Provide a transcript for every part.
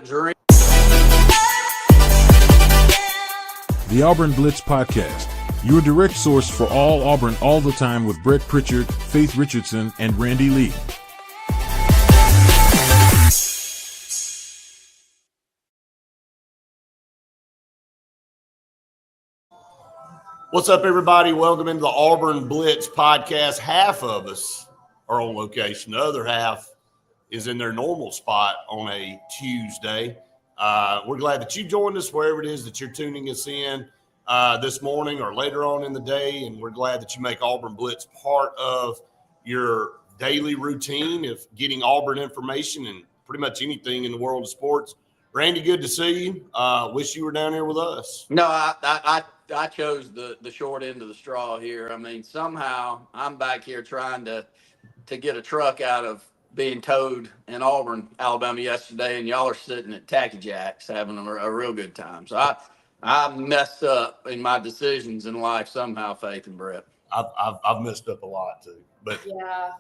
Drink. The Auburn Blitz Podcast, your direct source for all Auburn all the time with Brett Pritchard, Faith Richardson, and Randy Lee. What's up, everybody? Welcome into the Auburn Blitz Podcast. Half of us are on location. The other half is in their normal spot on a Tuesday. We're glad that you joined us wherever it is that you're tuning us in this morning or later on in the day, and we're glad that you make Auburn Blitz part of your daily routine of getting Auburn information and pretty much anything in the world of sports. Randy, good to see you. Wish you were down here with us. No, I chose the short end of the straw here. I mean, somehow I'm back here trying to get a truck out of being towed in Auburn, Alabama yesterday, and y'all are sitting at Tacky Jack's having a real good time. So I messed up in my decisions in life somehow, Faith and Brett. I've messed up a lot too, but yeah,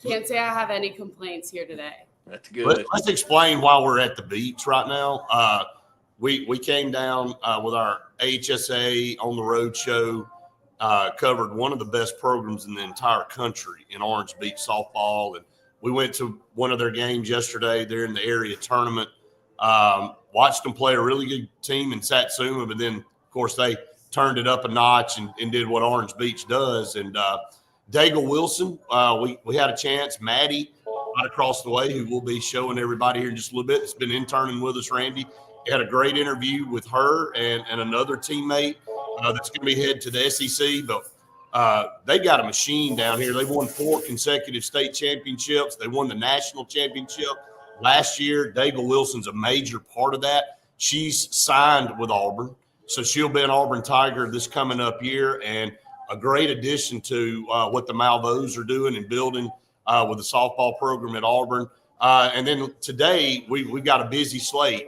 can't say I have any complaints here today. That's good. Let's explain why we're at the beach right now. We came down with our HSA on the road show, covered one of the best programs in the entire country in Orange Beach softball, and we went to one of their games yesterday. They're in the area tournament. Watched them play a really good team in Satsuma, but then, of course, they turned it up a notch and did what Orange Beach does. And Daigle Wilson, we had a chance. Maddie right across the way, who will be showing everybody here in just a little bit, has been interning with us, Randy. Had a great interview with her and another teammate that's going to be headed to the SEC. But they got a machine down here. They won 4 consecutive state championships. They won the national championship last year. Daigle Wilson's a major part of that. She's signed with Auburn, so she'll be an Auburn Tiger this coming up year, and a great addition to what the Malveaux are doing and building with the softball program at Auburn. And then today we got a busy slate.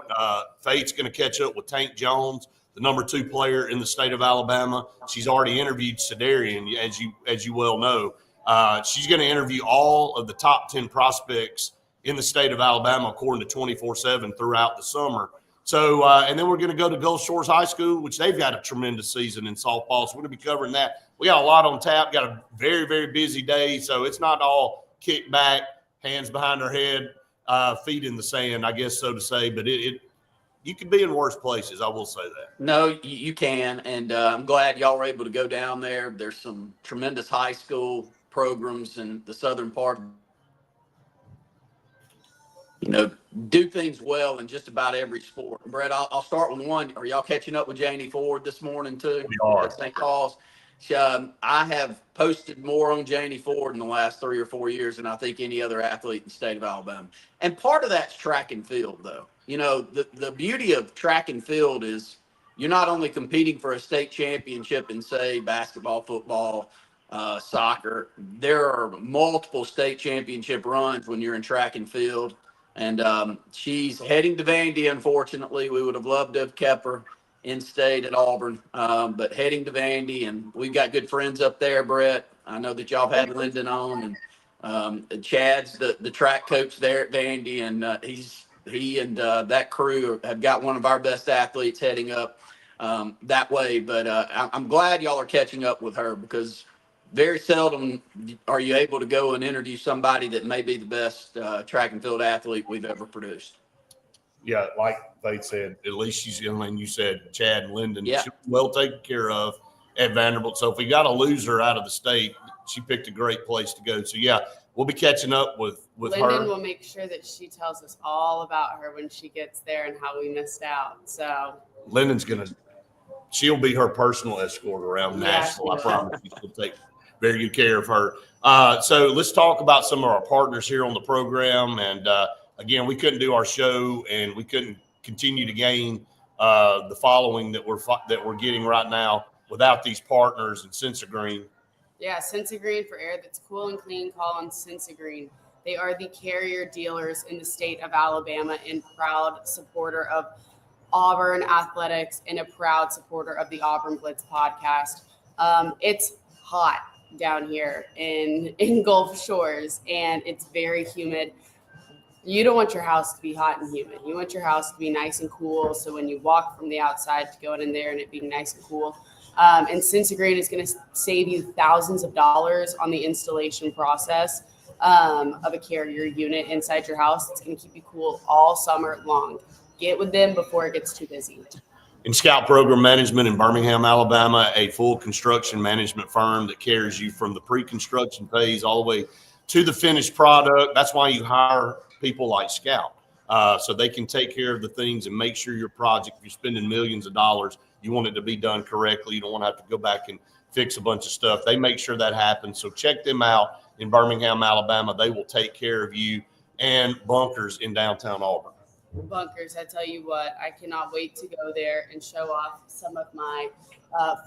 Faith's going to catch up with Tank Jones, the number 2 player in the state of Alabama. She's already interviewed Sedarian, as you well know. She's going to interview all of the top 10 prospects in the state of Alabama, according to 24/7 throughout the summer. So, and then we're going to go to Gulf Shores High School, which they've got a tremendous season in softball. So we're going to be covering that. We got a lot on tap. Got a very, very busy day. So it's not all kick back, hands behind our head, feet in the sand, I guess so to say. But you could be in worse places, I will say that. No, you can, and I'm glad y'all were able to go down there. There's some tremendous high school programs in the southern part. Do things well in just about every sport. Brett, I'll start with one. Are y'all catching up with Janie Ford this morning too? We are. At St. Paul's. I have posted more on Janie Ford in the last 3 or 4 years than I think any other athlete in the state of Alabama. And part of that's track and field, though. The beauty of track and field is you're not only competing for a state championship in, say, basketball, football, soccer. There are multiple state championship runs when you're in track and field. And she's heading to Vandy, unfortunately. We would have loved to have kept her in state at Auburn, but heading to Vandy, and we've got good friends up there, Brett. I know that y'all have had Lyndon on, and Chad's the track coach there at Vandy, and he and that crew have got one of our best athletes heading up that way. But I'm glad y'all are catching up with her, because very seldom are you able to go and interview somebody that may be the best track and field athlete we've ever produced. Yeah, like Faith said, at least she's young, and you said Chad and Lyndon. Yeah. She's well taken care of at Vanderbilt. So if we got to lose her out of the state, she picked a great place to go. So, yeah, we'll be catching up with Lyndon her. will make sure that she tells us all about her when she gets there and how we missed out. So Lyndon's she'll be her personal escort around Nashville. I promise you, she'll take very good care of her. So let's talk about some of our partners here on the program. And, again, we couldn't do our show, and we couldn't continue to gain the following that we're getting right now without these partners and Sensagreen. yeah, Sensagreen, for air that's cool and clean, call on Sensagreen. They are the carrier dealers in the state of Alabama and proud supporter of Auburn athletics and a proud supporter of the Auburn Blitz podcast. It's hot down here in Gulf Shores, and it's very humid. You don't want your house to be hot and humid. You want your house to be nice and cool. So when you walk from the outside to going in there and it being nice and cool. And Sensagreen is going to save you thousands of dollars on the installation process of a carrier unit inside your house. It's going to keep you cool all summer long. Get with them before it gets too busy. In Scout Program Management in Birmingham, Alabama, a full construction management firm that carries you from the pre-construction phase all the way to the finished product. That's why you hire people like Scout, so they can take care of the things and make sure your project, if you're spending millions of dollars, you want it to be done correctly. You don't want to have to go back and fix a bunch of stuff. They make sure that happens. So check them out in Birmingham, Alabama. They will take care of you. And Bunkers in downtown Auburn. Bunkers, I tell you what, I cannot wait to go there and show off some of my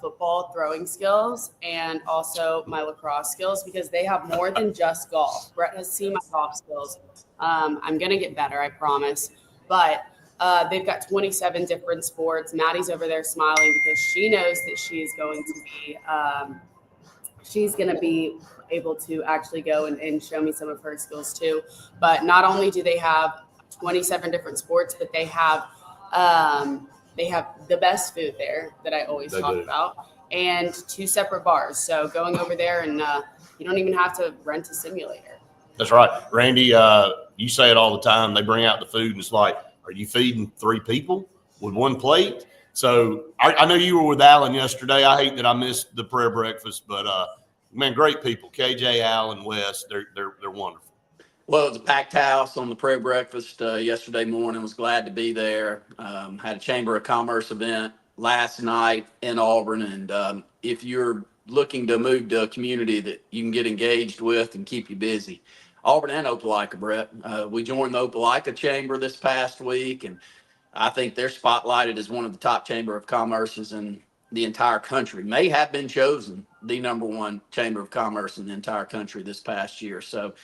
football throwing skills and also my lacrosse skills, because they have more than just golf. Brett has seen my golf skills. I'm going to get better, I promise. But they've got 27 different sports. Maddie's over there smiling because she knows that she's going to be able to actually go and show me some of her skills too. But not only do they have 27 different sports, but they have the best food there that I always talk about, and 2 separate bars. So going over there and you don't even have to rent a simulator. That's right. Randy, you say it all the time. They bring out the food and it's like, are you feeding 3 people with 1 plate? So I know you were with Alan yesterday. I hate that I missed the prayer breakfast, but man, great people. KJ, Alan, Wes, they're wonderful. Well, it was a packed house on the prayer breakfast yesterday morning. Was glad to be there. Had a Chamber of Commerce event last night in Auburn. And if you're looking to move to a community that you can get engaged with and keep you busy, Auburn and Opelika, Brett. We joined the Opelika Chamber this past week, and I think they're spotlighted as one of the top Chamber of Commerces in the entire country. May have been chosen the #1 Chamber of Commerce in the entire country this past year. So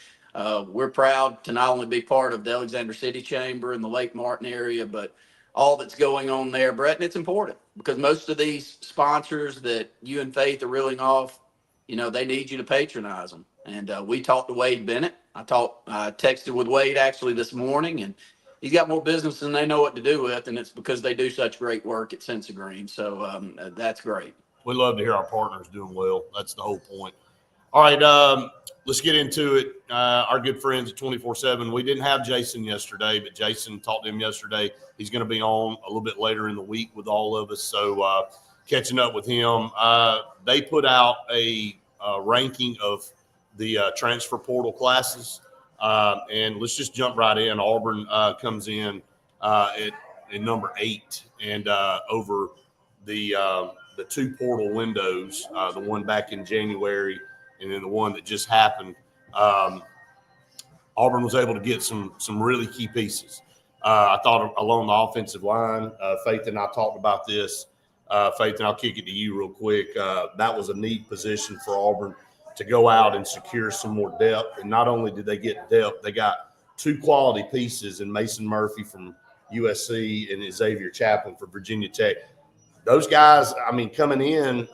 we're proud to not only be part of the Alexander City Chamber in the Lake Martin area, but all that's going on there, Brett. And it's important because most of these sponsors that you and Faith are reeling off, they need you to patronize them. And we talked to Wade Bennett. I texted with Wade actually this morning, and he's got more business than they know what to do with, and it's because they do such great work at Sensagreen. So that's great. We love to hear our partners doing well. That's the whole point. All right, let's get into it. Our good friends at 24/7. We didn't have Jason yesterday, but Jason talked to him yesterday. He's going to be on a little bit later in the week with all of us. So catching up with him, they put out a ranking of the transfer portal classes. And let's just jump right in. Auburn comes in at number 8, and over the 2 portal windows, the one back in January and then the one that just happened. Auburn was able to get some really key pieces. I thought along the offensive line, Faith and I talked about this. Faith, and I'll kick it to you real quick. That was a need position for Auburn to go out and secure some more depth. And not only did they get depth, they got 2 quality pieces in Mason Murphy from USC and Xavier Chaplin for Virginia Tech. Those guys, I mean, coming in,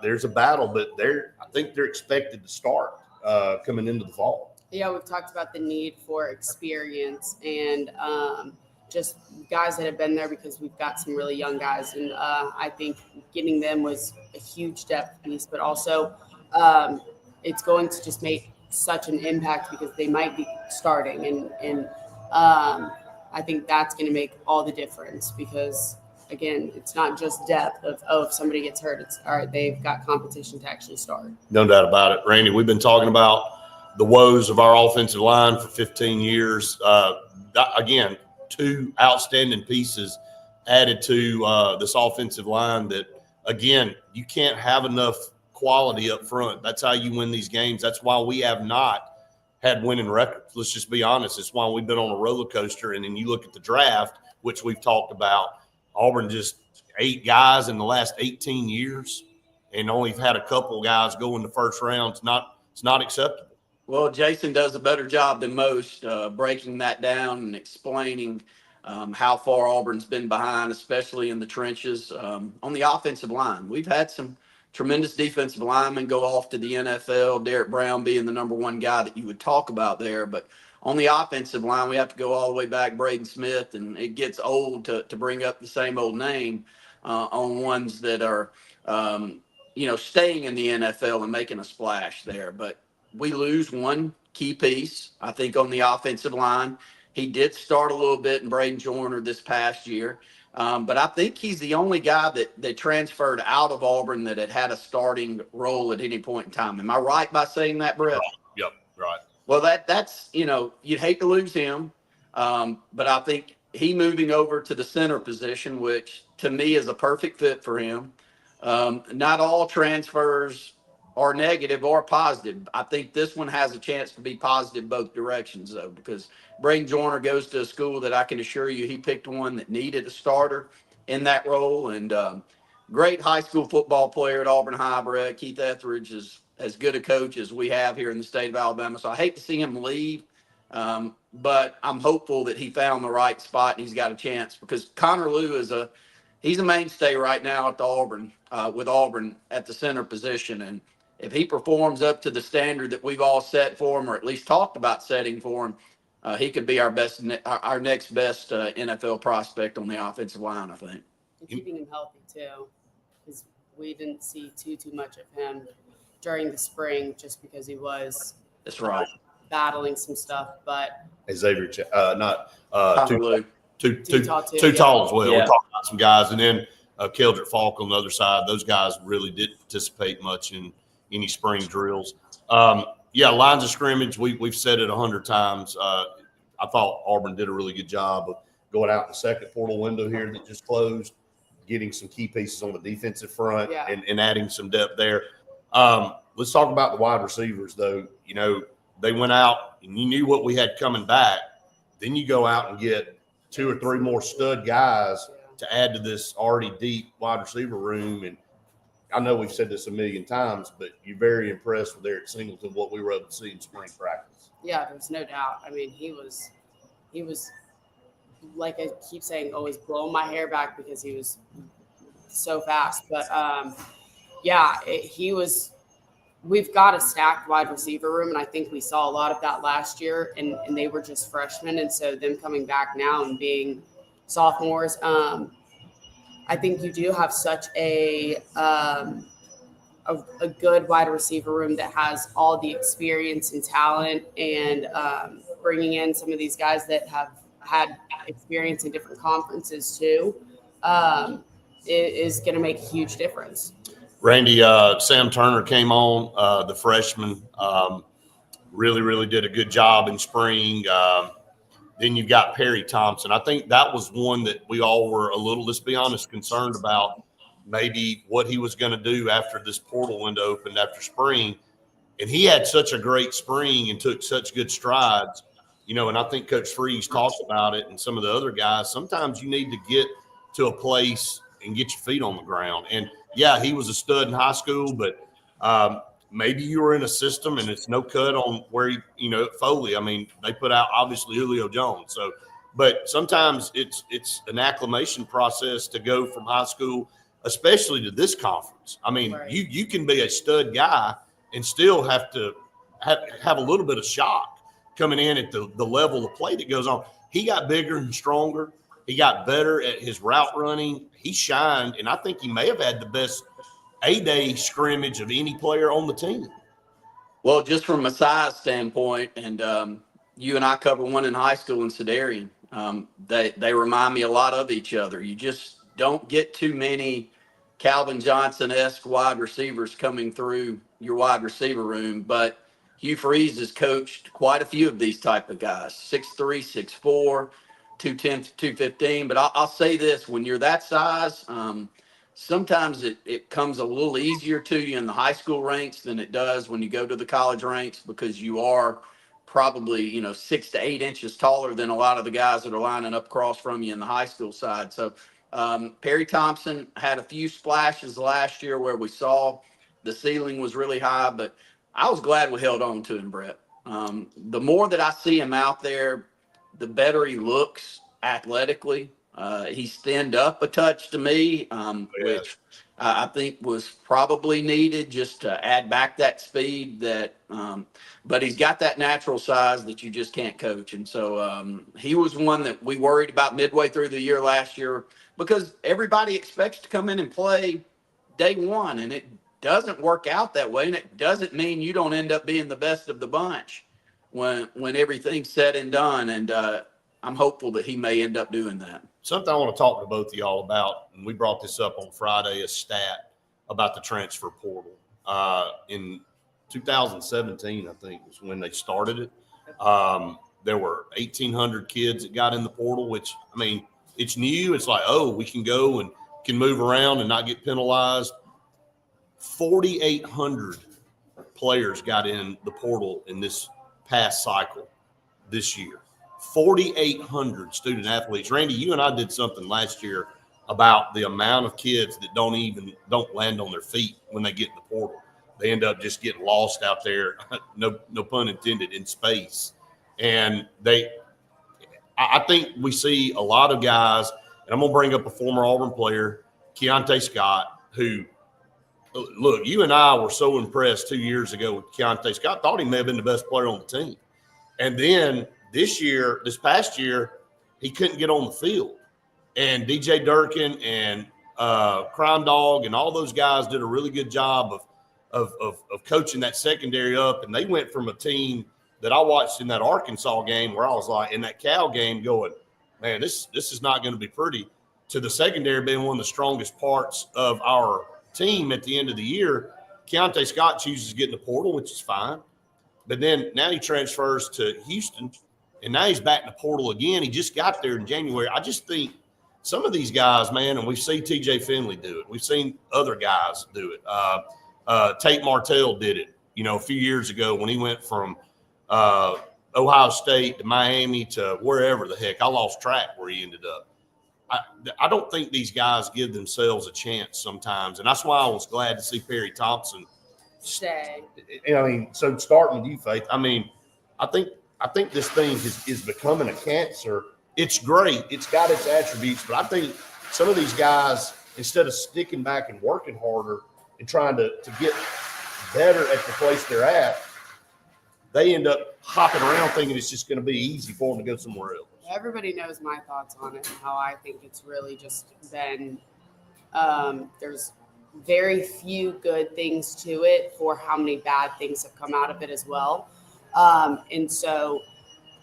there's a battle, but I think they're expected to start coming into the fall. Yeah, we've talked about the need for experience and just guys that have been there, because we've got some really young guys. And I think getting them was a huge depth piece, but also it's going to just make such an impact because they might be starting. And I think that's going to make all the difference because, again, it's not just depth of, if somebody gets hurt, it's all right, they've got competition to actually start. No doubt about it. Randy, we've been talking about the woes of our offensive line for 15 years. Again, 2 outstanding pieces added to this offensive line that, again, you can't have enough quality up front. That's how you win these games. That's why we have not had winning records. Let's just be honest. It's why we've been on a roller coaster. And then you look at the draft, which we've talked about. Auburn just 8 guys in the last 18 years and only had a couple guys go in the first round. It's not acceptable. Well, Jason does a better job than most breaking that down and explaining how far Auburn's been behind, especially in the trenches on the offensive line. We've had some tremendous defensive linemen go off to the NFL, Derek Brown being the #1 guy that you would talk about there. But on the offensive line, we have to go all the way back Braden Smith, and it gets old to bring up the same old name on ones that are, staying in the NFL and making a splash there. But we lose one key piece, I think, on the offensive line. He did start a little bit in Braden Joyner this past year. But I think he's the only guy that transferred out of Auburn that had a starting role at any point in time. Am I right by saying that, Brett? Yep, right. Well, that's you'd hate to lose him, but I think he moving over to the center position, which to me is a perfect fit for him. Not all transfers are negative or positive. I think this one has a chance to be positive both directions, though, because Braden Joyner goes to a school that I can assure you he picked one that needed a starter in that role. And great high school football player at Auburn High, Brett. Keith Etheridge is as good a coach as we have here in the state of Alabama. So I hate to see him leave, but I'm hopeful that he found the right spot and he's got a chance, because Connor Liu he's a mainstay right now at the Auburn, with Auburn at the center position. And if he performs up to the standard that we've all set for him, or at least talked about setting for him, he could be our next best NFL prospect on the offensive line, I think. And keeping him healthy too, because we didn't see too much of him during the spring, just because he was That's right. battling some stuff. But Xavier, too tall as well. Yeah. We're talking about some guys, and then Keldrick Falk on the other side. Those guys really didn't participate much in any spring drills. Lines of scrimmage, we've said it 100 times. I thought Auburn did a really good job of going out in the second portal window here that just closed, getting some key pieces on the defensive front and adding some depth there. Let's talk about the wide receivers, though. They went out and you knew what we had coming back. Then you go out and get 2 or 3 more stud guys to add to this already deep wide receiver room. And I know we've said this a million times, but you're very impressed with Eric Singleton, what we were able to see in spring practice. Yeah, there's no doubt. I mean, he was like I keep saying, always blowing my hair back because he was so fast. But we've got a stacked wide receiver room, and I think we saw a lot of that last year, and they were just freshmen. And so them coming back now and being sophomores, I think you do have such a good wide receiver room that has all the experience and talent, and bringing in some of these guys that have had experience in different conferences too, is going to make a huge difference. Randy, Sam Turner came on, the freshman, really did a good job in spring. Then you've got Perry Thompson. I think that was one that we all were a little, let's be honest, concerned about maybe what he was going to do after this portal window opened after spring. And he had such a great spring and took such good strides, and I think Coach Freeze talked about it, and some of the other guys. Sometimes you need to get to a place and get your feet on the ground. And yeah, he was a stud in high school, but maybe you were in a system and it's no cut on where Foley. I mean, they put out obviously Julio Jones. So, but sometimes it's an acclimation process to go from high school, especially to this conference. I mean, Right. you can be a stud guy and still have to have a little bit of shock coming in at the level of play that goes on. He got bigger and stronger. He got better at his route running. He shined, and I think he may have had the best A-Day scrimmage of any player on the team. Well, just from a size standpoint, and you and I covered one in high school in Sedarian, they remind me a lot of each other. You just don't get too many Calvin Johnson-esque wide receivers coming through your wide receiver room, but Hugh Freeze has coached quite a few of these type of guys, 6'3", 6'4", 210, 215. But I'll say this, when you're that size, sometimes it comes a little easier to you in the high school ranks than it does when you go to the college ranks, because you are probably, 6 to 8 inches taller than a lot of the guys that are lining up across from you in the high school side. So Perry Thompson had a few splashes last year where we saw the ceiling was really high, but I was glad we held on to him, Brett. The more that I see him out there, the better he looks athletically. He's thinned up a touch to me, which I think was probably needed just to add back that speed but he's got that natural size that you just can't coach. And so he was one that we worried about midway through the year last year because everybody expects to come in and play day one, and it doesn't work out that way. And it doesn't mean you don't end up being the best of the bunch when everything's said and done. And I'm hopeful that he may end up doing that. Something I want to talk to both of y'all about, and we brought this up on Friday, a stat about the transfer portal. In 2017, I think, was when they started it. There were 1,800 kids that got in the portal, which, I mean, it's new. It's like, oh, we can go and can move around and not get penalized. 4,800 players got in the portal in this past cycle this year. 4,800 student athletes. Randy, you and I did something last year about the amount of kids that don't land on their feet when they get in the portal. They end up just getting lost out there, no pun intended, in space. And I think we see a lot of guys, and I'm going to bring up a former Auburn player, Keontae Scott, who, look, you and I were so impressed 2 years ago with Keontae Scott. Thought he may have been the best player on the team. And then this past year, he couldn't get on the field. And DJ Durkin and Crime Dog and all those guys did a really good job of coaching that secondary up. And they went from a team that I watched in that Arkansas game where I was like, in that Cal game, going, man, this is not going to be pretty, to the secondary being one of the strongest parts of our team at the end of the year. Keontae Scott chooses to get in the portal, which is fine. But then now he transfers to Houston, and now he's back in the portal again. He just got there in January. I just think some of these guys, man, and we've seen TJ Finley do it. We've seen other guys do it. Tate Martell did it, a few years ago when he went from Ohio State to Miami to wherever the heck. I lost track where he ended up. I don't think these guys give themselves a chance sometimes, and that's why I was glad to see Perry Thompson stay. I mean, so starting with you, Faith, I mean, I think this thing is becoming a cancer. It's great. It's got its attributes, but I think some of these guys, instead of sticking back and working harder and trying to get better at the place they're at, they end up hopping around thinking it's just going to be easy for them to go somewhere else. Everybody knows my thoughts on it and how I think it's really just been there's very few good things to it for how many bad things have come out of it as well. And so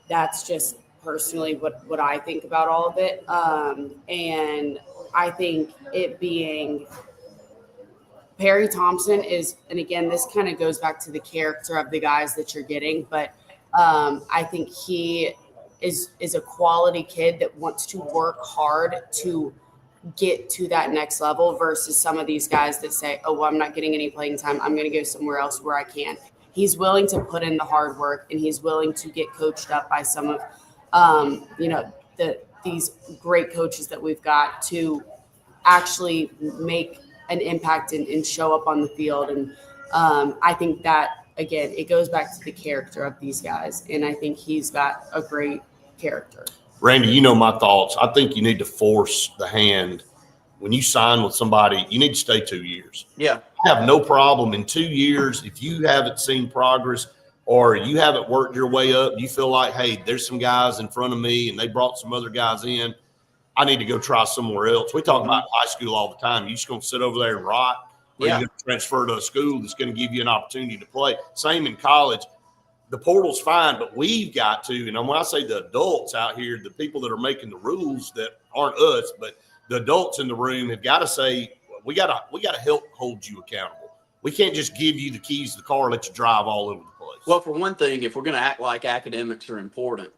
that's just personally what I think about all of it. And I think it being Perry Thompson is, and again, this kind of goes back to the character of the guys that you're getting, but I think he is a quality kid that wants to work hard to get to that next level versus some of these guys that say, oh, well, I'm not getting any playing time, I'm going to go somewhere else where I can. He's willing to put in the hard work, and he's willing to get coached up by some of, these great coaches that we've got to actually make an impact and show up on the field. And I think that, again, it goes back to the character of these guys, and I think he's got a great character. Randy, you know my thoughts. I think you need to force the hand. When you sign with somebody, you need to stay 2 years. Yeah. I have no problem in 2 years. If you haven't seen progress or you haven't worked your way up, you feel like, hey, there's some guys in front of me and they brought some other guys in, I need to go try somewhere else. We talk about high school all the time. You just going to sit over there and rot, or you're going to transfer to a school that's going to give you an opportunity to play. Same in college. The portal's fine, but we've got to, and when I say the adults out here, the people that are making the rules that aren't us, but the adults in the room have got to say, we got to help hold you accountable. We can't just give you the keys to the car and let you drive all over the place. Well, for one thing, if we're going to act like academics are important,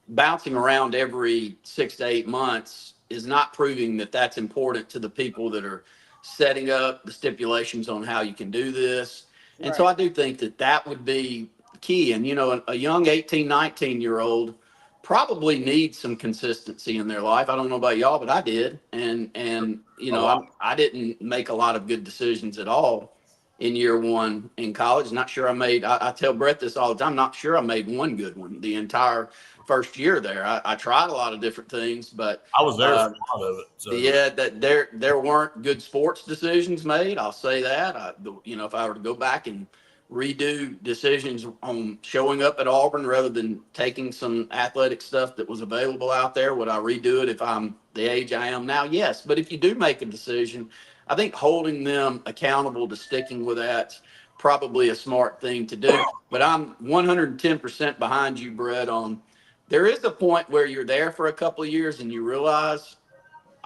bouncing around every 6 to 8 months is not proving that that's important to the people that are setting up the stipulations on how you can do this. And so I do think that would be key. And, a young 18, 19-year-old probably needs some consistency in their life. I don't know about y'all, but I did. And I didn't make a lot of good decisions at all in year one in college. Not sure I tell Brett this all the time, not sure I made one good one the entire first year there. I tried a lot of different things, but I was there for a lot of it. So. yeah, that there weren't good sports decisions made. I'll say that. If I were to go back and redo decisions on showing up at Auburn rather than taking some athletic stuff that was available out there, would I redo it if I'm the age I am now? Yes. But if you do make a decision, I think holding them accountable to sticking with that's probably a smart thing to do. But I'm 110% behind you, Brett, on there is a point where you're there for a couple of years and you realize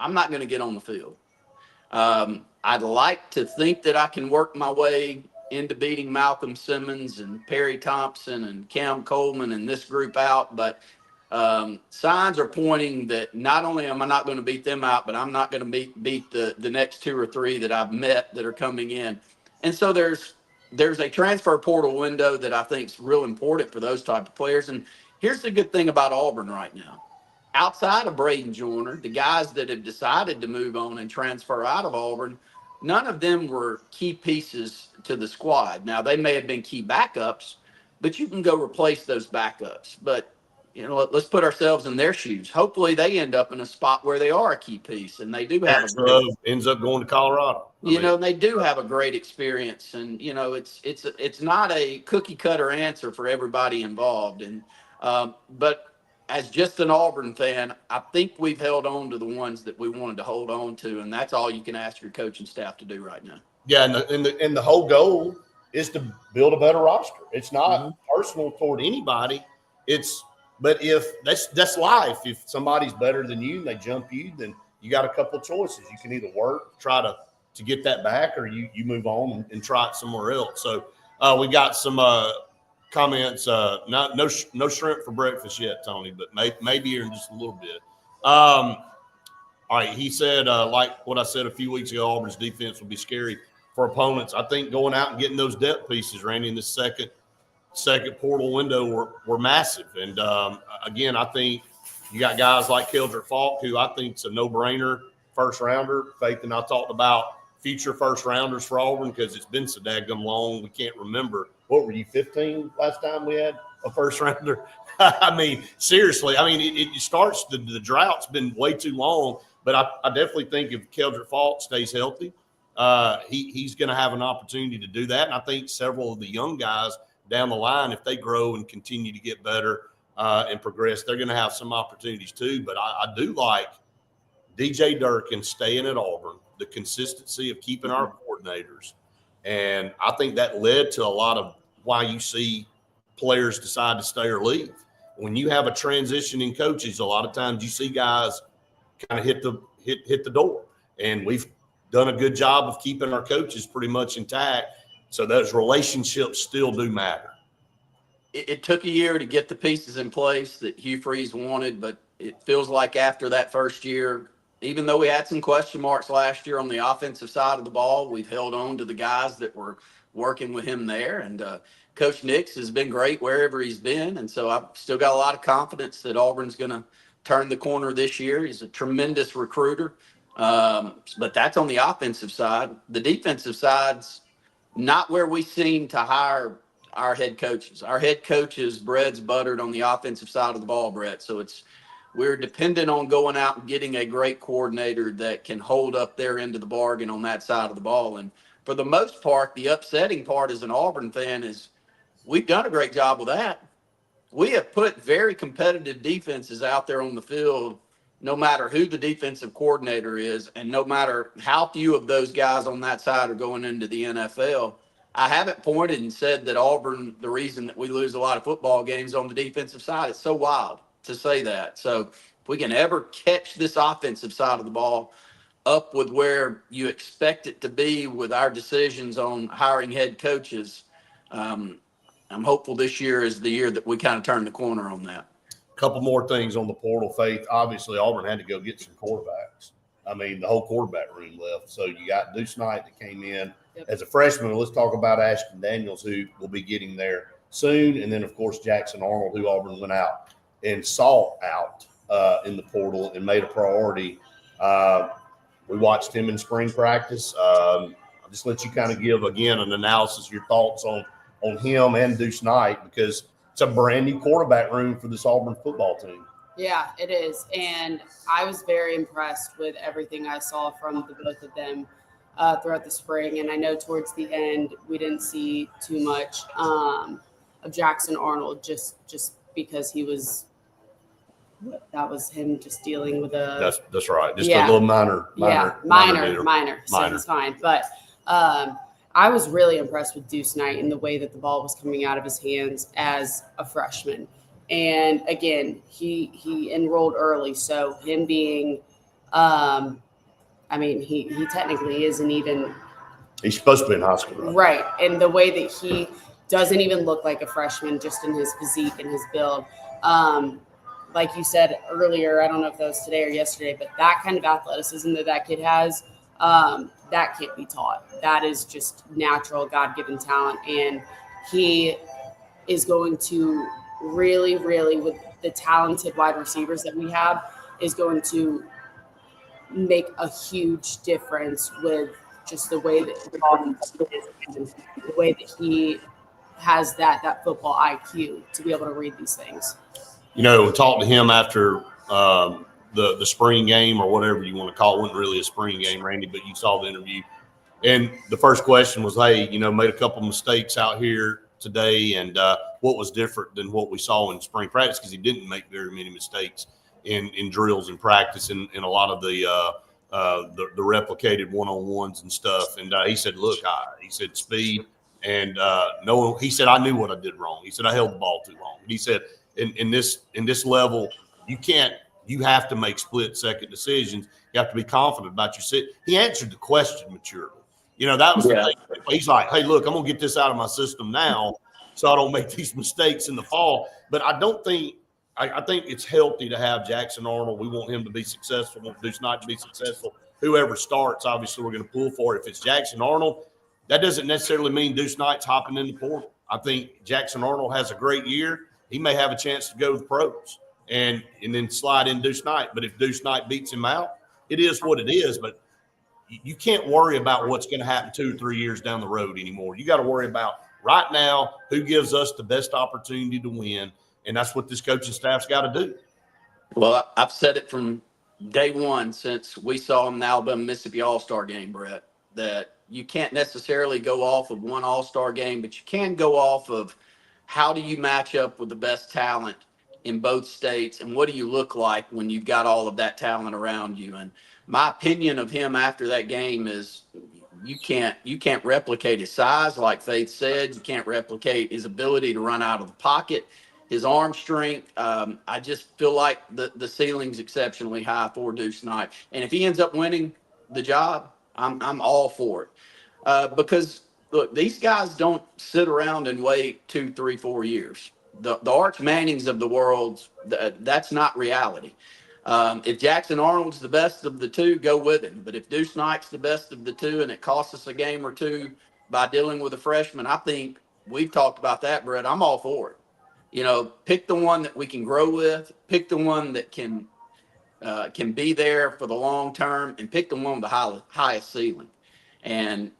I'm not going to get on the field. I'd like to think that I can work my way into beating Malcolm Simmons and Perry Thompson and Cam Coleman and this group out, but signs are pointing that not only am I not going to beat them out, but I'm not going to beat the next two or three that I've met that are coming in. And so there's a transfer portal window that I think is real important for those type of players. And here's the good thing about Auburn right now. Outside of Braden Joyner, the guys that have decided to move on and transfer out of Auburn, none of them were key pieces to the squad. Now, they may have been key backups, but you can go replace those backups. But, let's put ourselves in their shoes. Hopefully they end up in a spot where they are a key piece and they do have ends up going to Colorado. They do have a great experience, and it's not a cookie cutter answer for everybody involved. And but as just an Auburn fan, I think we've held on to the ones that we wanted to hold on to, and that's all you can ask your coaching staff to do right now. Yeah, and the whole goal is to build a better roster. It's not personal toward anybody. But if that's life. If somebody's better than you and they jump you, then you got a couple of choices. You can either work, try to get that back, or you move on and try it somewhere else. So we got some comments. No shrimp for breakfast yet, Tony, but maybe here in just a little bit. All right, he said, like what I said a few weeks ago, Auburn's defense will be scary for opponents. I think going out and getting those depth pieces, Randy, in the second portal window were massive. And again, I think you got guys like Keldrick Falk, who I think is a no-brainer first rounder. Faith and I talked about future first rounders for Auburn because it's been so daggum long. We can't remember. What were you, 15 last time we had a first rounder? I mean, seriously. I mean, it starts, the drought's been way too long, but I definitely think if Keldrick Falk stays healthy, he's going to have an opportunity to do that. And I think several of the young guys down the line, if they grow and continue to get better and progress, they're going to have some opportunities too. But I do like DJ Durkin staying at Auburn, the consistency of keeping our coordinators. And I think that led to a lot of why you see players decide to stay or leave. When you have a transition in coaches, a lot of times you see guys kind of hit the door. And we've done a good job of keeping our coaches pretty much intact. So those relationships still do matter. It took a year to get the pieces in place that Hugh Freeze wanted, but it feels like after that first year, even though we had some question marks last year on the offensive side of the ball, we've held on to the guys that were working with him there. And Coach Nix has been great wherever he's been. And so I've still got a lot of confidence that Auburn's going to turn the corner this year. He's a tremendous recruiter. But that's on the offensive side. The defensive side's not where we seem to hire our head coaches. Our head coaches, bread's buttered on the offensive side of the ball, Brett. So we're dependent on going out and getting a great coordinator that can hold up their end of the bargain on that side of the ball. And for the most part, the upsetting part as an Auburn fan is we've done a great job with that. We have put very competitive defenses out there on the field, no matter who the defensive coordinator is, and no matter how few of those guys on that side are going into the NFL. I haven't pointed and said that Auburn, the reason that we lose a lot of football games on the defensive side, it's so wild to say that. So if we can ever catch this offensive side of the ball up with where you expect it to be with our decisions on hiring head coaches, I'm hopeful this year is the year that we kind of turn the corner on that. Couple more things on the portal, Faith. Obviously, Auburn had to go get some quarterbacks. I mean, the whole quarterback room left. So you got Deuce Knight that came in as a freshman. Let's talk about Ashton Daniels, who will be getting there soon. And then, of course, Jackson Arnold, who Auburn went out and sought out in the portal and made a priority. We watched him in spring practice. just let you kind of give, again, an analysis, your thoughts on him and Deuce Knight, because it's a brand new quarterback room for this Auburn football team. Yeah, it is. And I was very impressed with everything I saw from the both of them throughout the spring. And I know towards the end, we didn't see too much of Jackson Arnold just because he was – that was him just dealing with a – That's right. Just a little minor. So he's fine. But I was really impressed with Deuce Knight and the way that the ball was coming out of his hands as a freshman. And again, he enrolled early, so him being, he technically isn't even. He's supposed to be in high school, right? And the way that he doesn't even look like a freshman, just in his physique and his build. Like you said earlier, I don't know if that was today or yesterday, but that kind of athleticism that kid has, that can't be taught. That is just natural, God-given talent, and he is going to. Really, really, with the talented wide receivers that we have, is going to make a huge difference with just the way that the way that he has that football IQ to be able to read these things. You know, talk to him after the spring game, or whatever you want to call it. It wasn't really a spring game, Randy, but you saw the interview. And the first question was, hey, made a couple mistakes out here today, and what was different than what we saw in spring practice, because he didn't make very many mistakes in drills and practice and a lot of the replicated one-on-ones and stuff. And he said, look, he said speed, and no, he said, I knew what I did wrong. He said, I held the ball too long. And he said, in this level, you have to make split-second decisions. You have to be confident about your sit. He answered the question maturely. That was the thing. He's like, hey, look, I'm going to get this out of my system now so I don't make these mistakes in the fall. But I think it's healthy to have Jackson Arnold. We want him to be successful. We want Deuce Knight to be successful. Whoever starts, obviously, we're going to pull for it. If it's Jackson Arnold, that doesn't necessarily mean Deuce Knight's hopping in the portal. I think Jackson Arnold has a great year. He may have a chance to go to the pros and then slide in Deuce Knight. But if Deuce Knight beats him out, it is what it is. But you can't worry about what's going to happen 2 or 3 years down the road anymore. You got to worry about right now who gives us the best opportunity to win, and that's what this coaching staff's got to do. Well, I've said it from day one since we saw him in the Alabama-Mississippi All-Star game, Brett, that you can't necessarily go off of one All-Star game, but you can go off of how do you match up with the best talent in both states, and what do you look like when you've got all of that talent around you. And my opinion of him after that game is you can't replicate his size, like Faith said. You can't replicate his ability to run out of the pocket, his arm strength. I just feel like the ceiling's exceptionally high for Deuce Knight. And if he ends up winning the job, I'm all for it. Because, look, these guys don't sit around and wait 2, 3, 4 years. The Arch Mannings of the world, that's not reality. If Jackson Arnold's the best of the two, go with him. But if Deuce Knight's the best of the two and it costs us a game or two by dealing with a freshman, I think we've talked about that, Brett. I'm all for it. Pick the one that we can grow with, pick the one that can be there for the long term, and pick the one with the highest ceiling. And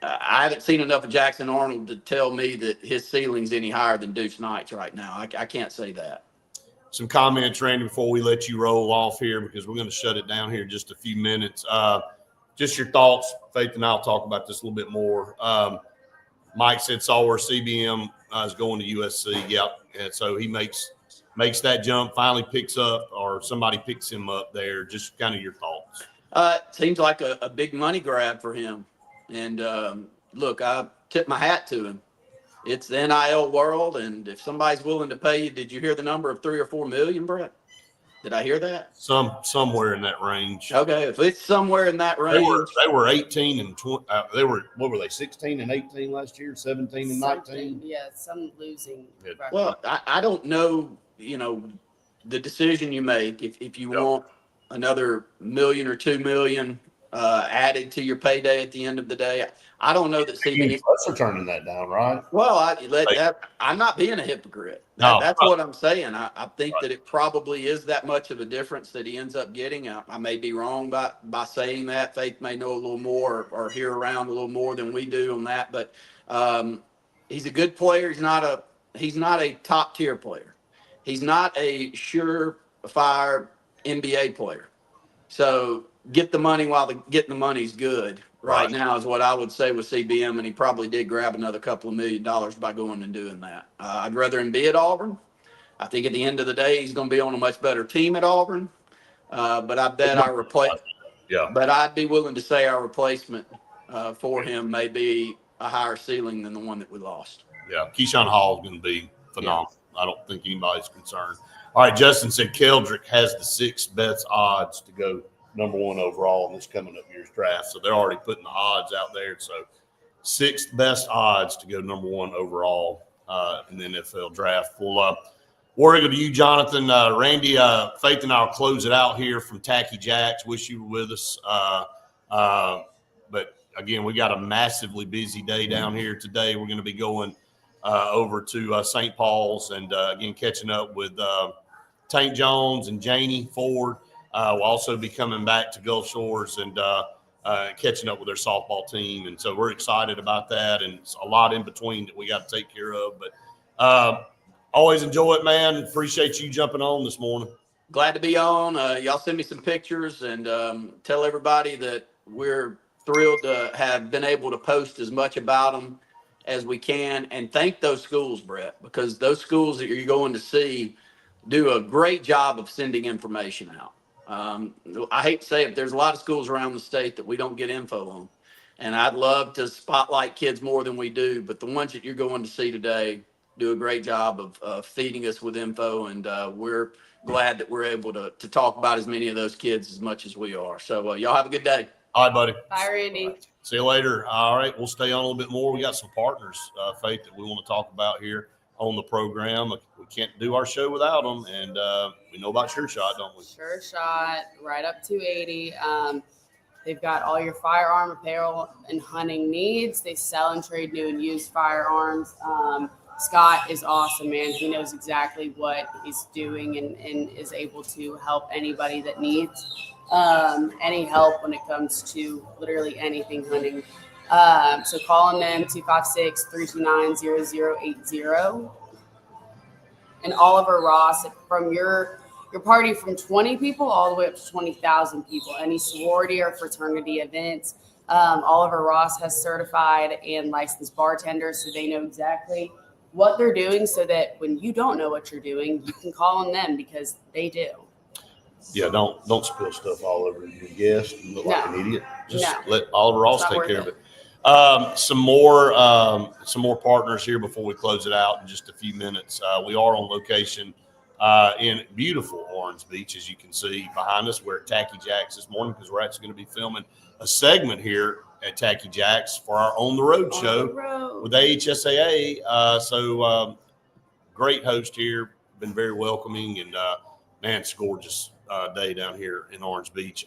I haven't seen enough of Jackson Arnold to tell me that his ceiling's any higher than Deuce Knight's right now. I can't say that. Some comments, Randy, before we let you roll off here, because we're going to shut it down here in just a few minutes. Just your thoughts. Faith and I'll talk about this a little bit more. Mike said saw where CBM is going to USC. Yep. And so he makes that jump, finally picks up, or somebody picks him up there. Just kind of your thoughts. It seems like a big money grab for him. And look, I tip my hat to him. It's the NIL world, and if somebody's willing to pay you, did you hear the number of 3 or 4 million, Brett? Did I hear that? Somewhere in that range. Okay, if it's somewhere in that range, they were 18 and 20. What were they? 16 and 18 last year, 17 and 19. Yeah, some losing. Well, I don't know. The decision you make if you want another $1 million or $2 million added to your payday at the end of the day. I don't know that CBM. Plus are turning that down, right? Well, I'm not being a hypocrite. No. That's what I'm saying. I think that it probably is that much of a difference that he ends up getting. I may be wrong by saying that. Faith may know a little more or hear around a little more than we do on that. But he's a good player. He's not a top tier player. He's not a surefire NBA player. So get the money while getting the money's good. Right now is what I would say with CBM, and he probably did grab another couple of $1 million by going and doing that. I'd rather him be at Auburn. I think at the end of the day, he's going to be on a much better team at Auburn. But I bet our replace. Yeah. But I'd be willing to say our replacement for him may be a higher ceiling than the one that we lost. Yeah, Keyshawn Hall is going to be phenomenal. Yeah. I don't think anybody's concerned. All right, Justin said Keldrick has the 6th best odds to go number 1 overall in this coming up year's draft. So they're already putting the odds out there. So 6th best odds to go number 1 overall in the NFL draft. We'll go to you, Jonathan. Randy, Faith and I will close it out here from Tacky Jacks. Wish you were with us. But again, we got a massively busy day down here today. We're going to be going over to St. Paul's and again catching up with Tank Jones and Janie Ford. We'll also be coming back to Gulf Shores and catching up with their softball team. And so we're excited about that. And it's a lot in between that we got to take care of. But always enjoy it, man. Appreciate you jumping on this morning. Glad to be on. Y'all send me some pictures and tell everybody that we're thrilled to have been able to post as much about them as we can. And thank those schools, Brett, because those schools that you're going to see do a great job of sending information out. I hate to say it, there's a lot of schools around the state that we don't get info on. And I'd love to spotlight kids more than we do, but the ones that you're going to see today do a great job of feeding us with info. And we're glad that we're able to talk about as many of those kids as much as we are. So y'all have a good day. All right, buddy. Bye, Randy. Right. See you later. All right, we'll stay on a little bit more. We got some partners, Faith, that we want to talk about here on the program. We can't do our show without them, and we know about Sure Shot, don't we? Sure Shot, right up 280. They've got all your firearm apparel and hunting needs. They sell and trade new and used firearms. Scott is awesome, man. He knows exactly what he's doing and is able to help anybody that needs any help when it comes to literally anything hunting. So call on them, 256-329-0080. And Oliver Ross, from your party from 20 people all the way up to 20,000 people, any sorority or fraternity events. Oliver Ross has certified and licensed bartenders, so they know exactly what they're doing, so that when you don't know what you're doing, you can call on them because they do. Yeah, don't spill stuff all over your guest and look like an idiot. Just let Oliver Ross take care of it. Some more partners here before we close it out in just a few minutes. We are on location in beautiful Orange Beach, as you can see behind us. We're at Tacky Jacks this morning because we're actually going to be filming a segment here at Tacky Jacks for our On the Road show with AHSAA. So great host here, been very welcoming, and man, it's a gorgeous day down here in Orange Beach.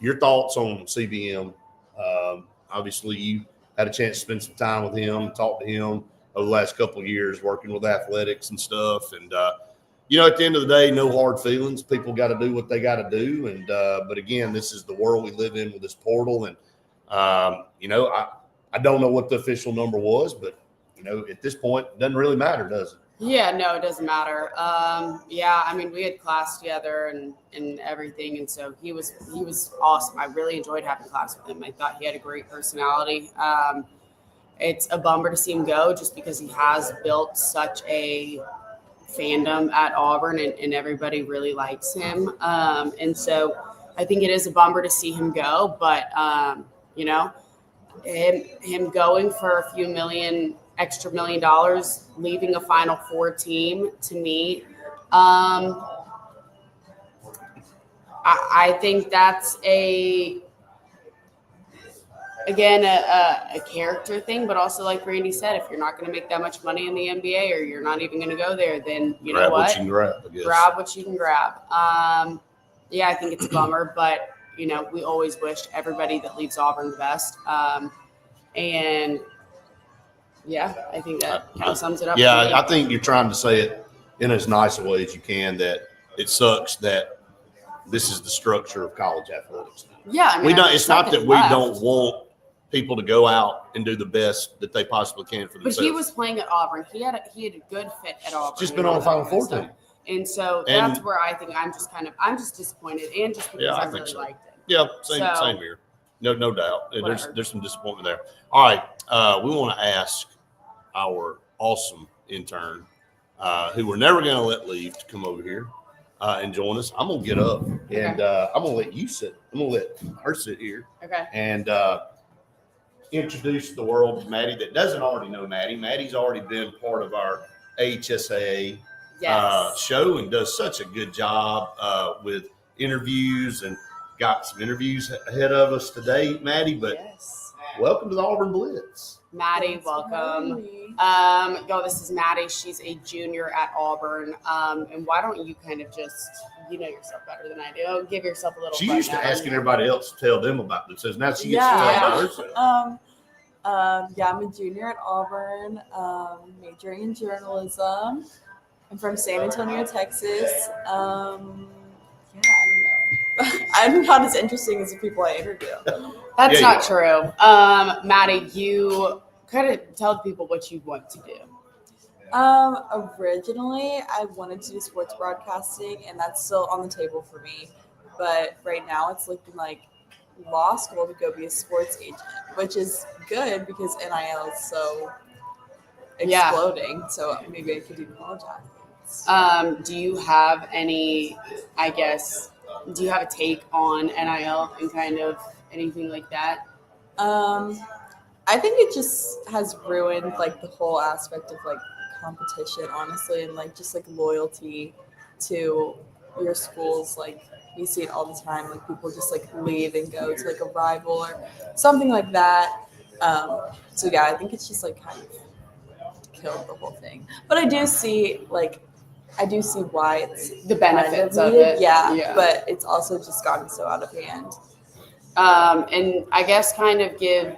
Your thoughts on CBM? Obviously, you had a chance to spend some time with him, talk to him over the last couple of years, working with athletics and stuff. And, at the end of the day, no hard feelings. People got to do what they got to do. And, but again, this is the world we live in with this portal. And, I don't know what the official number was, but, at this point, it doesn't really matter, does it? Yeah, no, it doesn't matter. We had class together and everything. And so he was awesome. I really enjoyed having class with him. I thought he had a great personality. It's a bummer to see him go just because he has built such a fandom at Auburn and everybody really likes him. And so I think it is a bummer to see him go, but him going for a few extra $1 million, leaving a Final Four team, to me, I think that's a character thing, but also like Randy said, if you're not going to make that much money in the NBA or you're not even going to go there, then you know what? Grab what you can grab, I guess. Grab what you can grab. I think it's a bummer, but You know, we always wish everybody that leaves Auburn the best. And yeah, I think that kind of sums it up. Yeah, for me. I think you're trying to say it in as nice a way as you can, that it sucks that this is the structure of college athletics. Yeah, I mean, We don't. there's It's not that nothing we left. don't want people to go out and do the best that they possibly can for But themselves. he was playing at Auburn. He had a good fit at Auburn. Just been on the Final Four team. And so And- that's where I think I'm just disappointed, and just because Yeah, I I think really so. liked it. Yeah, same So- here. No doubt. Whatever. There's some disappointment there. All right, we want to ask our awesome intern, who we're never going to let leave, to come over here and join us. I'm going to get up and I'm going to let you sit. I'm going to let her sit here Okay. and introduce the world to Maddie that doesn't already know Maddie. Maddie's already been part of our HSAA Yes. show and does such a good job with interviews, and got some interviews ahead of us today, Maddie. But Yes. welcome to the Auburn Blitz. Maddie, Thanks for having welcome. me. This is Maddie. She's a junior at Auburn. And why don't you kind of just, you know yourself better than I do, give yourself a little. She plug used to now. asking everybody else to tell them about themselves. Now she gets Yeah. to tell about herself. I'm a junior at Auburn, majoring in journalism. I'm from San Antonio, Texas. I don't know. I'm not as interesting as the people I interview. That's Yeah, not true. Maddie, you kind of tell the people what you want to do. Originally, I wanted to do sports broadcasting, and that's still on the table for me. But right now, it's looking like law school to go be a sports agent, which is good because NIL is so Yeah. exploding. So maybe I could do college athletes. Do you have any, do you have a take on NIL and kind of anything like that? I think it just has ruined like the whole aspect of like competition, honestly, and like just like loyalty to your schools. Like you see it all the time, like people just like leave and go to like a rival or something like that. So yeah, I think it's just like kind of killed the whole thing. But I do see why it's The benefits kind of needed. it. Yeah, but it's also just gotten so out of hand. And I guess kind of give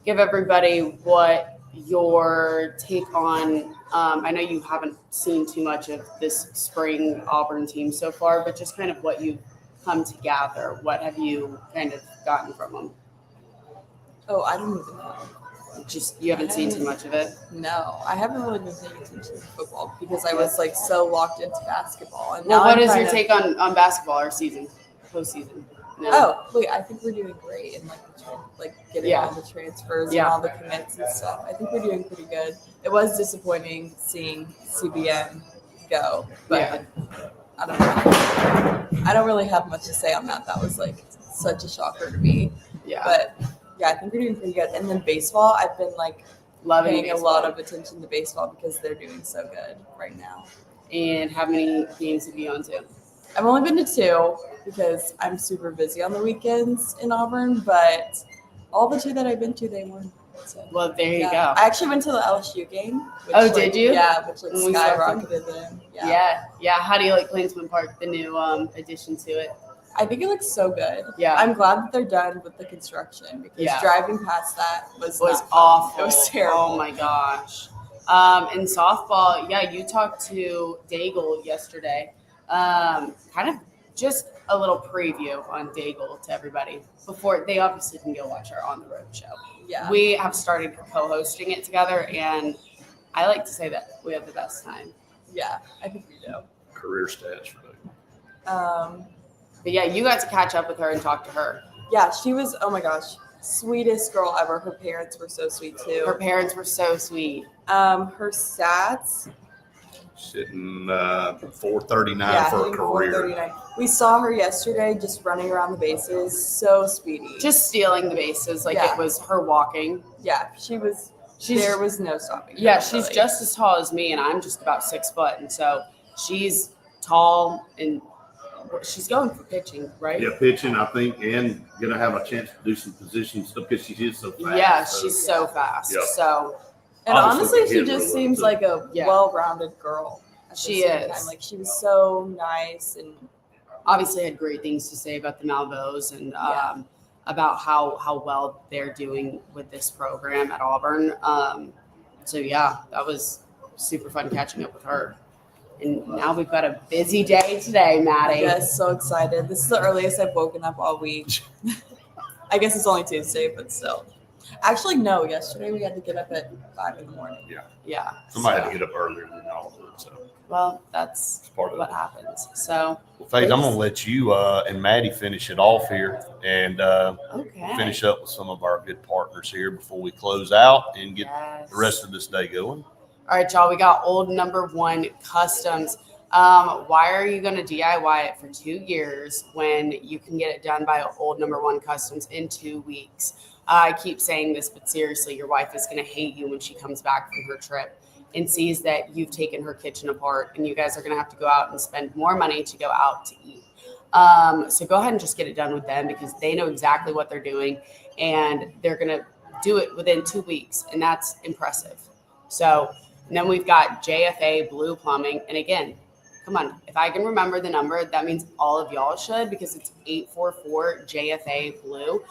everybody what your take on. I know you haven't seen too much of this spring Auburn team so far, but just kind of what you've come to gather. What have you kind of gotten from them? Oh, I don't even know. Just you haven't seen too much of it. No, I haven't really been paying attention to football because I was like so locked into basketball. And Well, now what I'm is your kinda- take on basketball or postseason? No. Oh, wait, I think we're doing great in like getting Yeah. all the transfers Yeah. and all the commits and stuff. I think we're doing pretty good. It was disappointing seeing CBN go, but Yeah. I don't really have much to say on that. That was like such a shocker to me. Yeah, But yeah, I think we're doing pretty good. And then baseball, I've been like loving paying a baseball. lot of attention to baseball because they're doing so good right now. And how many games have you gone to? I've only been to 2 because I'm super busy on the weekends in Auburn, but all the 2 that I've been to, they won. So, Well, there you yeah. go. I actually went to the LSU game. Which, Oh, did you? Yeah, which like When we saw them? skyrocketed them. Yeah. How do you like Plainsman Park, the new addition to it? I think it looks so good. Yeah. I'm glad that they're done with the construction because Yeah. driving past that was Was not fun. awful. It was terrible. Oh my gosh. In softball, yeah, you talked to Daigle yesterday. Kind of just a little preview on Daigle to everybody before they obviously can go watch our On the Road show. Yeah. We have started co-hosting it together, and I like to say that we have the best time. Yeah, I think we do. Career stats for that. But yeah, you got to catch up with her and talk to her. Yeah, she was, oh my gosh, sweetest girl ever. Her parents were so sweet too. Her parents were so sweet. Her stats, Sitting 439 yeah, for a hitting career. 439. We saw her yesterday just running around the bases. So sweetie. Just stealing the bases like Yeah. it was her walking. Yeah, she was. There was no stopping her, Yeah, she's really. just as tall as me, and I'm just about 6 foot, and so she's tall, and she's going for pitching, right? Yeah, pitching, I think, and gonna have a chance to do some position stuff because she is so fast. Yeah, So, she's so fast. Yep. So And Obviously, honestly, they she hit just really seems well, like a Yeah. well-rounded girl. At the She same is. time. Like she was so nice and obviously had great things to say about the Malveaux and about how well they're doing with this program at Auburn. So yeah, that was super fun catching up with her. And now we've got a busy day today, Maddie. Yes, so excited. This is the earliest I've woken up all week. I guess it's only Tuesday, but still. Actually, no. Yesterday we had to get up at 5 in the morning. Yeah. Somebody had to get up earlier than all of it. So Well, that's it's part of what it. happens. So, Well, Faith, I'm going to let you and Maddie finish it off here and okay. finish up with some of our good partners here before we close out and get Yes. the rest of this day going. All right, y'all. We got Old Number One Customs. Why are you going to DIY it for 2 years when you can get it done by Old Number One Customs in 2 weeks? I keep saying this, but seriously, your wife is going to hate you when she comes back from her trip and sees that you've taken her kitchen apart, and you guys are going to have to go out and spend more money to go out to eat. So go ahead and just get it done with them because they know exactly what they're doing, and they're going to do it within 2 weeks, and that's impressive. So and then we've got JFA Blue Plumbing, and again, come on, if I can remember the number, that means all of y'all should because it's 844 JFA Blue.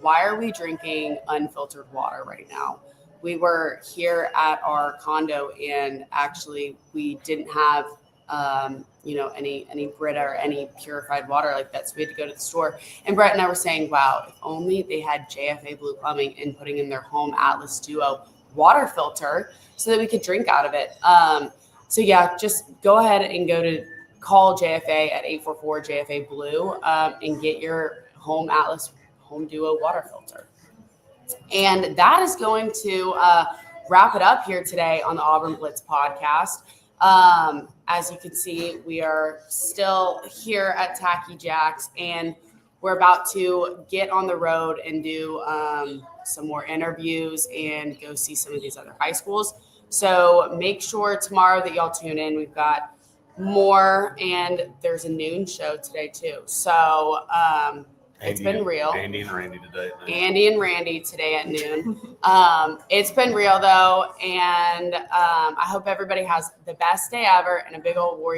Why are we drinking unfiltered water right now? We were here at our condo and actually we didn't have, any Brita or any purified water like that. So we had to go to the store. And Brett and I were saying, wow, if only they had JFA Blue Plumbing and putting in their home Atlas Duo water filter so that we could drink out of it. So yeah, just go ahead and call JFA at 844 JFA Blue and get your home Atlas Home Duo water filter. And that is going to wrap it up here today on the Auburn Blitz podcast. As you can see, we are still here at Tacky Jack's and we're about to get on the road and do some more interviews and go see some of these other high schools. So make sure tomorrow that y'all tune in. We've got more and there's a noon show today too. So it's been real. Andy and Randy today. Andy and Randy today at noon. It's been real though. And I hope everybody has the best day ever and a big old warrior.